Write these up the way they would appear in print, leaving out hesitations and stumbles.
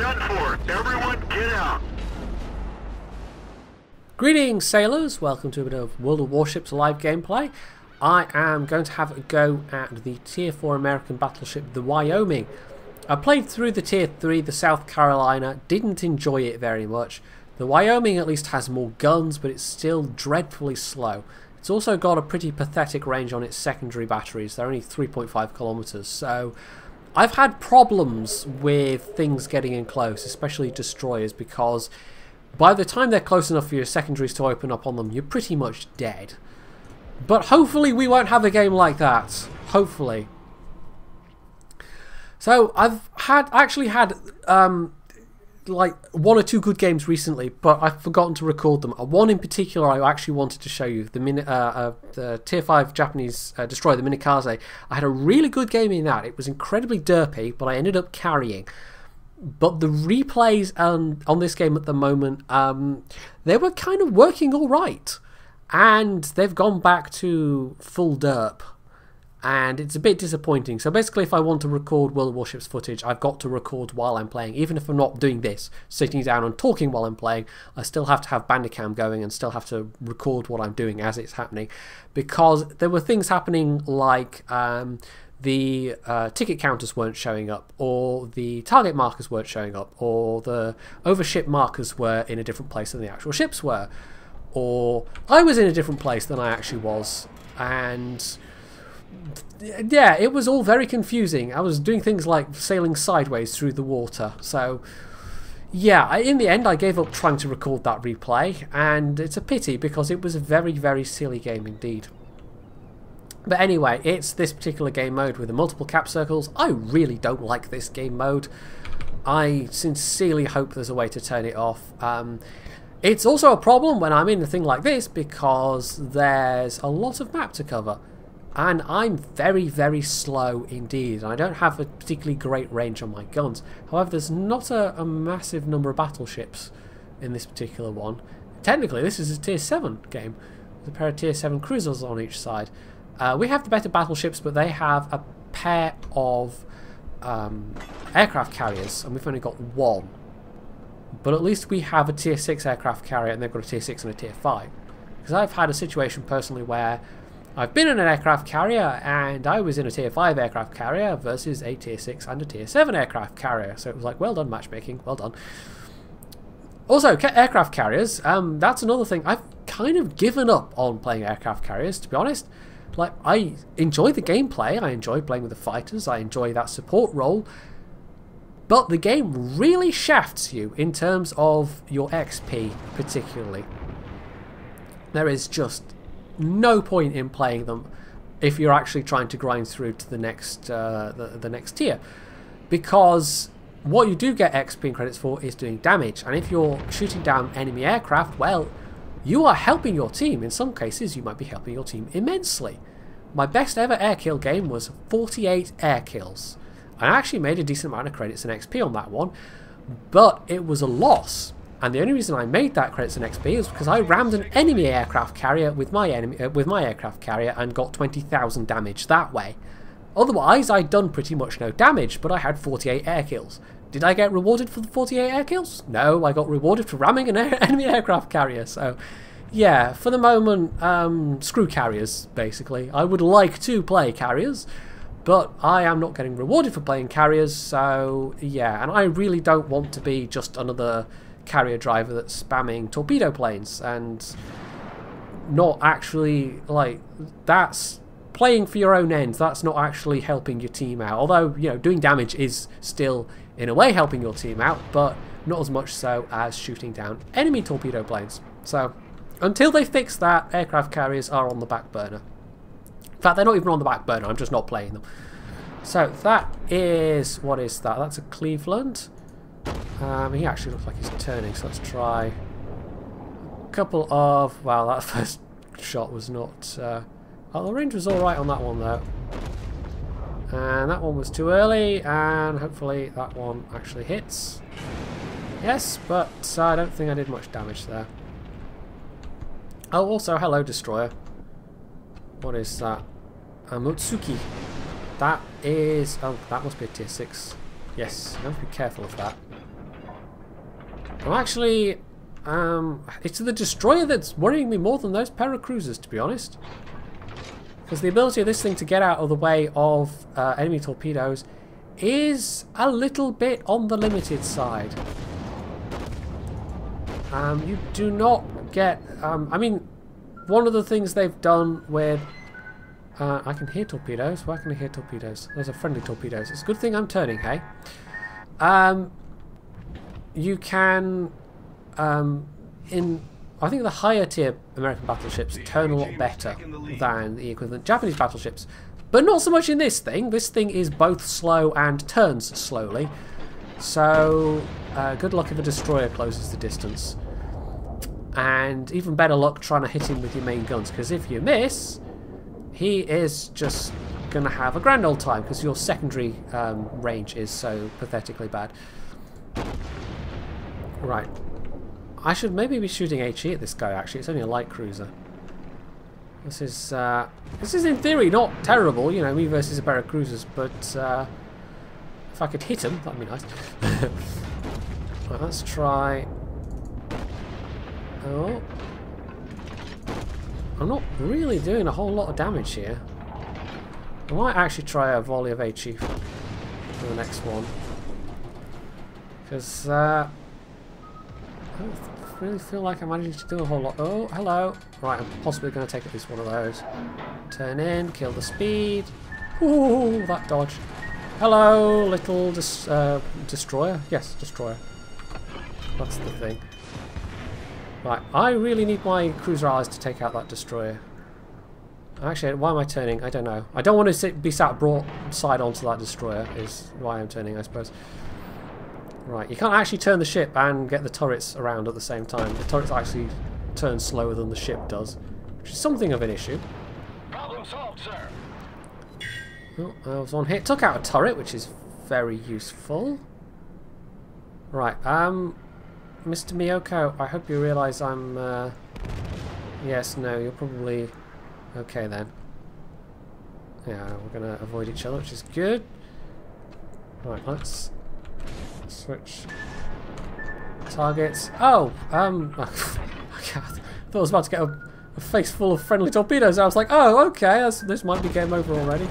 done for. Everyone get out. Greetings sailors, welcome to a bit of World of Warships live gameplay. I am going to have a go at the Tier 4 American battleship, the Wyoming. I played through the Tier 3, the South Carolina, didn't enjoy it very much. The Wyoming at least has more guns, but it's still dreadfully slow. It's also got a pretty pathetic range on its secondary batteries. They're only 3.5 kilometers, so I've had problems with things getting in close, especially destroyers, because by the time they're close enough for your secondaries to open up on them, you're pretty much dead. But hopefully we won't have a game like that. Hopefully. So I've actually had like one or two good games recently, but I've forgotten to record them. One in particular I actually wanted to show you, the Tier 5 Japanese destroyer, the Minikaze. I had a really good game in that. It was incredibly derpy, but I ended up carrying. But the replays on this game at the moment, they were kind of working all right. And they've gone back to full derp. And it's a bit disappointing. So basically, if I want to record World of Warships footage, I've got to record while I'm playing. Even if I'm not doing this, sitting down and talking while I'm playing, I still have to have Bandicam going and still have to record what I'm doing as it's happening. Because there were things happening like the ticket counters weren't showing up, or the target markers weren't showing up, or the overship markers were in a different place than the actual ships were. Or I was in a different place than I actually was, and yeah, it was all very confusing. I was doing things like sailing sideways through the water, so yeah, in the end I gave up trying to record that replay, and it's a pity because it was a very, very silly game indeed. But anyway, it's this particular game mode with the multiple cap circles. I really don't like this game mode. I sincerely hope there's a way to turn it off. It's also a problem when I'm in a thing like this because there's a lot of map to cover. And I'm very, very slow indeed. I don't have a particularly great range on my guns. However, there's not a massive number of battleships in this particular one. Technically, this is a Tier 7 game with a pair of Tier 7 cruisers on each side. We have the better battleships, but they have a pair of aircraft carriers, and we've only got one. But at least we have a Tier 6 aircraft carrier, and they've got a Tier 6 and a Tier 5. Because I've had a situation personally where I've been in an aircraft carrier, and I was in a Tier 5 aircraft carrier versus a Tier 6 and a Tier 7 aircraft carrier. So it was like, well done matchmaking, well done. Also, aircraft carriers, that's another thing. I've kind of given up on playing aircraft carriers, to be honest. Like, I enjoy the gameplay, I enjoy playing with the fighters, I enjoy that support role, but the game really shafts you in terms of your XP, particularly. There is just no point in playing them if you're actually trying to grind through to the next the next tier, because what you do get XP and credits for is doing damage, and if you're shooting down enemy aircraft, well, you are helping your team. In some cases, you might be helping your team immensely. My best ever air kill game was 48 air kills. I actually made a decent amount of credits and XP on that one, but it was a loss. And the only reason I made that credits and XP is because I rammed an enemy aircraft carrier with my aircraft carrier and got 20,000 damage that way. Otherwise, I'd done pretty much no damage, but I had 48 air kills. Did I get rewarded for the 48 air kills? No, I got rewarded for ramming an enemy aircraft carrier. So, yeah, for the moment, screw carriers, basically. I would like to play carriers, but I am not getting rewarded for playing carriers, so yeah. And I really don't want to be just another carrier driver that's spamming torpedo planes and not actually, like, that's playing for your own ends. That's not actually helping your team out. Although, you know, doing damage is still in a way helping your team out, but not as much so as shooting down enemy torpedo planes. So until they fix that, aircraft carriers are on the back burner. In fact, they're not even on the back burner, I'm just not playing them. So that is, what is that? That's a Cleveland. He actually looks like he's turning, so let's try a couple of, wow, that first shot was not, oh, the range was alright on that one though. And that one was too early, and hopefully that one actually hits. Yes, but I don't think I did much damage there. Oh, also, hello, destroyer. What is that? A Mutsuki. That is... oh, that must be a tier 6. Yes, I have to be careful of that. I'm actually... it's the destroyer that's worrying me more than those paracruisers, to be honest. Because the ability of this thing to get out of the way of enemy torpedoes is a little bit on the limited side. You do not get... I mean, one of the things they've done with... I can hear torpedoes. Why can I hear torpedoes? Those are friendly torpedoes. It's a good thing I'm turning, hey? You can... I think the higher tier American battleships turn a lot better than the equivalent Japanese battleships. But not so much in this thing. This thing is both slow and turns slowly. So, good luck if a destroyer closes the distance. And even better luck trying to hit him with your main guns, because if you miss, he is just going to have a grand old time, because your secondary range is so pathetically bad. Right. I should maybe be shooting HE at this guy, actually. It's only a light cruiser. This is in theory not terrible, you know, me versus a pair of cruisers, but if I could hit him, that'd be nice. Right, let's try... Oh. I'm not really doing a whole lot of damage here. I might actually try a volley of HE for the next one. Because I don't really feel like I'm managing to do a whole lot. Oh, hello. Right, I'm possibly going to take at least one of those. Turn in, kill the speed. Ooh, that dodge. Hello, little destroyer. Yes, destroyer. That's the thing. Right, I really need my cruiser allies to take out that destroyer. Actually, why am I turning? I don't know. I don't want to be sat broadside onto that destroyer, is why I'm turning, I suppose. Right, you can't actually turn the ship and get the turrets around at the same time. The turrets actually turn slower than the ship does, which is something of an issue. Problem solved, sir. Oh, that was one hit. Took out a turret, which is very useful. Right, Mr. Miyoko, I hope you realise I'm... Yes, no, you're probably... Okay then. Yeah, we're going to avoid each other, which is good. Right, let's switch targets. Oh, I thought I was about to get a face full of friendly torpedoes. I was like, oh, okay, this might be game over already.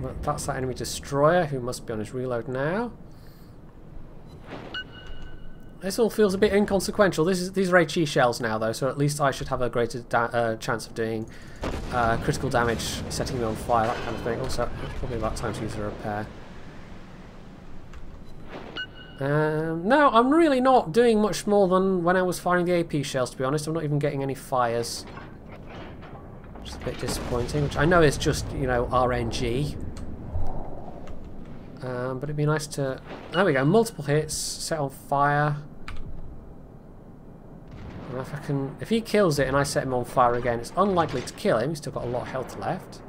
But that's that enemy destroyer, who must be on his reload now. This all feels a bit inconsequential. These are HE shells now, though, so at least I should have a greater chance of doing critical damage, setting me on fire, that kind of thing. Also, it's probably about time to use a repair. No, I'm really not doing much more than when I was firing the AP shells, to be honest. I'm not even getting any fires. Which is a bit disappointing, which I know is just, you know, RNG. But it'd be nice to... There we go, multiple hits, set on fire. And if he kills it and I set him on fire again, it's unlikely to kill him. He's still got a lot of health left.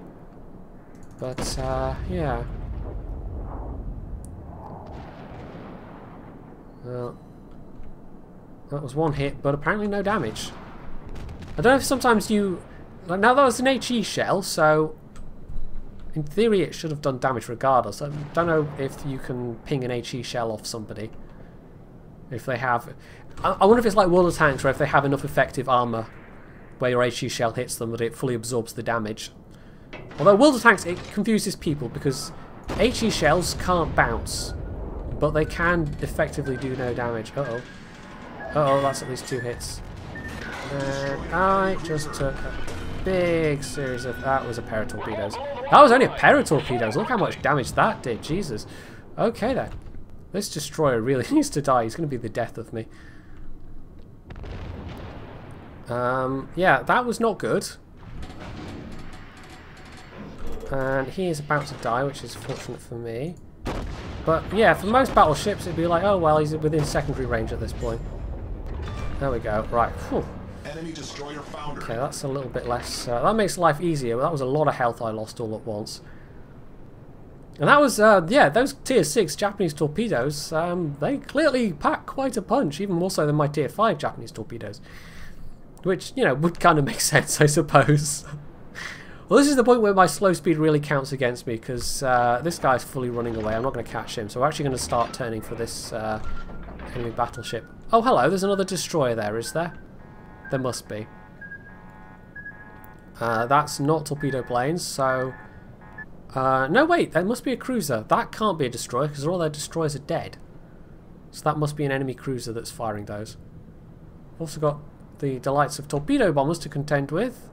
But, yeah. Well, that was one hit, but apparently no damage. I don't know if sometimes you... Now that was an HE shell, so... In theory, it should have done damage regardless. I don't know if you can ping an HE shell off somebody. If they have... I wonder if it's like World of Tanks, where if they have enough effective armour where your HE shell hits them, that it fully absorbs the damage. Although World of Tanks, it confuses people, because HE shells can't bounce, but they can effectively do no damage. Uh-oh. Uh-oh, that's at least 2 hits. And I just took a big series of... That was a pair of torpedoes. That was only a pair of torpedoes. Look how much damage that did. Jesus. Okay then. This destroyer really needs to die. He's going to be the death of me. Yeah, that was not good. And he is about to die, which is fortunate for me. But yeah, for most battleships it'd be like, oh well, he's within secondary range at this point. There we go. Right. Whew. Enemy destroyer foundered. Okay, that's a little bit less... that makes life easier, but that was a lot of health I lost all at once. And that was, yeah, those Tier 6 Japanese torpedoes, they clearly pack quite a punch, even more so than my Tier 5 Japanese torpedoes. Which, you know, would kind of make sense, I suppose. Well, this is the point where my slow speed really counts against me, because this guy's fully running away. I'm not going to catch him, so we're actually going to start turning for this enemy battleship. Oh, hello, there's another destroyer there, is there? There must be. That's not torpedo planes, so... no, wait, there must be a cruiser. That can't be a destroyer, because all their destroyers are dead. So that must be an enemy cruiser that's firing those. Also got the delights of torpedo bombers to contend with.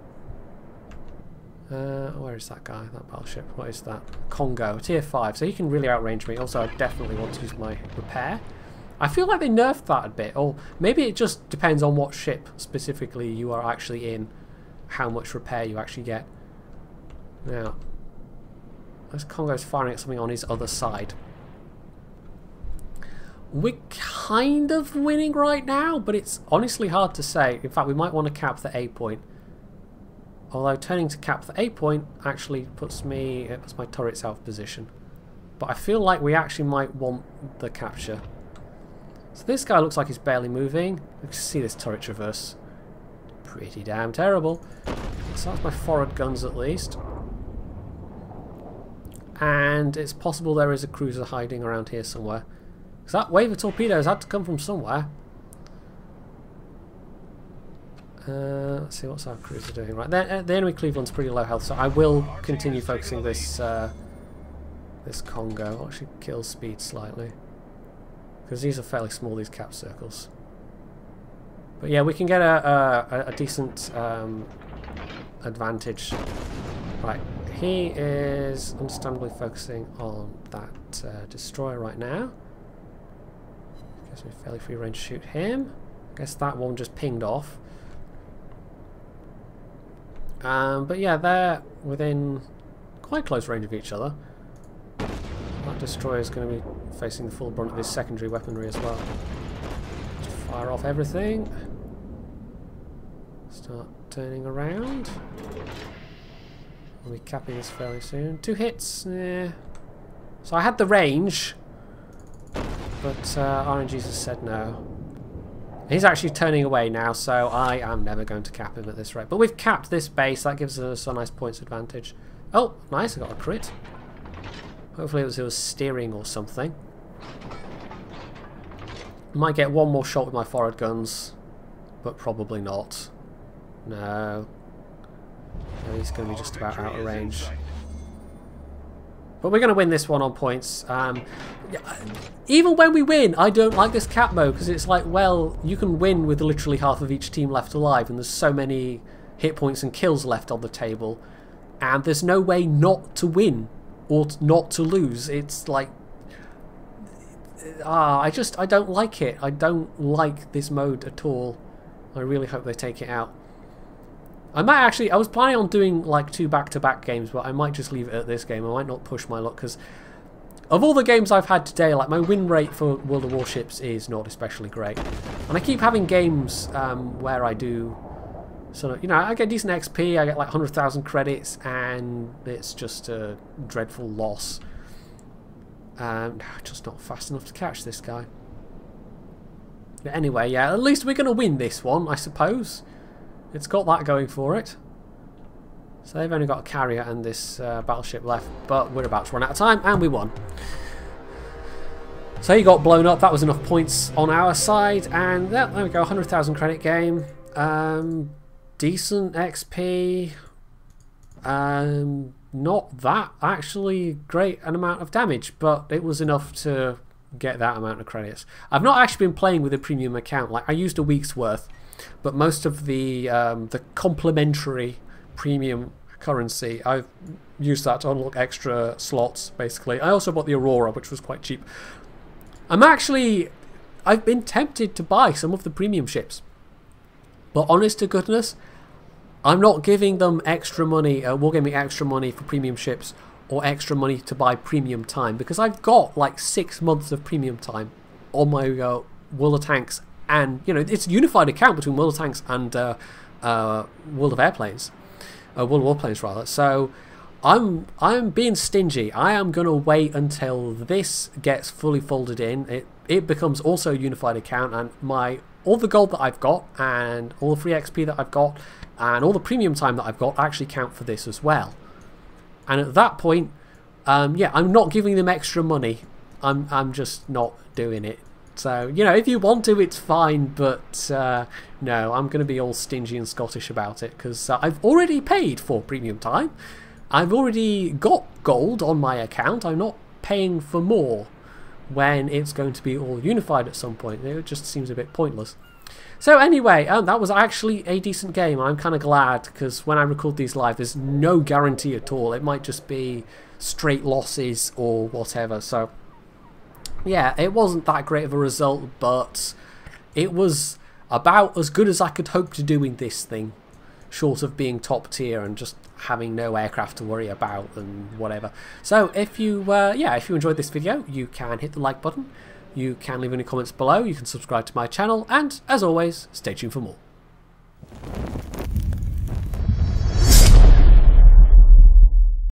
Where is that guy? That battleship? What is that? Congo, tier 5. So he can really outrange me. Also, I definitely want to use my repair. I feel like they nerfed that a bit. Or maybe it just depends on what ship specifically you are actually in. How much repair you actually get. Now, this Congo's firing at something on his other side. We're kind of winning right now, but it's honestly hard to say. In fact, we might want to cap the A point. Although turning to cap the A point actually puts my turrets out of position. But I feel like we actually might want the capture. So this guy looks like he's barely moving. You can see this turret traverse. Pretty damn terrible. So that's my forward guns at least. And it's possible there is a cruiser hiding around here somewhere. Because that wave of torpedoes had to come from somewhere. Let's see, what's our cruiser doing? Right, the enemy Cleveland's pretty low health, so I will continue focusing this this Congo. I'll actually kill speed slightly. Because these are fairly small, these cap circles. But yeah, we can get a decent advantage. Right, he is understandably focusing on that destroyer right now. Gives me fairly free range to shoot him. I guess that one just pinged off. But yeah, they're within quite close range of each other. That destroyer is going to be facing the full brunt of his secondary weaponry as well. Just fire off everything. Start turning around. We'll be capping this fairly soon. 2 hits, yeah. So I had the range, but RNGs has said no. He's actually turning away now, so I am never going to cap him at this rate. But we've capped this base, that gives us a nice points advantage. Oh, nice, I got a crit. Hopefully it was steering or something. Might get one more shot with my forward guns, but probably not. No. No, he's going to be just about out of range. But we're going to win this one on points. Even when we win, I don't like this cap mode, because it's like, well, you can win with literally half of each team left alive, and there's so many hit points and kills left on the table, and there's no way not to win or not to lose. It's like, I don't like it. I don't like this mode at all. I really hope they take it out. I was planning on doing like 2 back-to-back games, but I might just leave it at this game. I might not push my luck, because of all the games I've had today, like, my win rate for World of Warships is not especially great. And I keep having games where I do sort of, you know, I get decent XP, I get like 100,000 credits, and it's just a dreadful loss. Just not fast enough to catch this guy. But anyway, yeah, at least we're going to win this one, I suppose. It's got that going for it. So they've only got a carrier and this battleship left, but we're about to run out of time, and we won. So he got blown up. That was enough points on our side, and yeah, there we go, 100,000 credit game. Decent XP. Not that actually great an amount of damage, but it was enough to get that amount of credits. I've not actually been playing with a premium account. Like, I used a week's worth. But most of the complimentary premium currency, I've used that to unlock extra slots, basically. I also bought the Aurora, which was quite cheap. I've been tempted to buy some of the premium ships. But honest to goodness, I'm not giving them extra money, Wargaming extra money for premium ships, or extra money to buy premium time, because I've got like 6 months of premium time on my World of Tanks. And, you know, it's a unified account between World of Tanks and World of Airplanes. World of Warplanes, rather. So, I'm being stingy. I am going to wait until this gets fully folded in. It becomes also a unified account, and all the gold that I've got, and all the free XP that I've got, and all the premium time that I've got actually count for this as well. And at that point, yeah, I'm not giving them extra money. I'm just not doing it. So, you know, if you want to, it's fine, but no, I'm going to be all stingy and Scottish about it, because I've already paid for premium time. I've already got gold on my account. I'm not paying for more when it's going to be all unified at some point. It just seems a bit pointless. So anyway, that was actually a decent game. I'm kind of glad, because when I record these live, there's no guarantee at all. It might just be straight losses or whatever. So yeah, it wasn't that great of a result, but it was about as good as I could hope to do in this thing, short of being top tier and just having no aircraft to worry about and whatever. So if you yeah, if you enjoyed this video, you can hit the like button, you can leave any comments below, you can subscribe to my channel, and as always, stay tuned for more.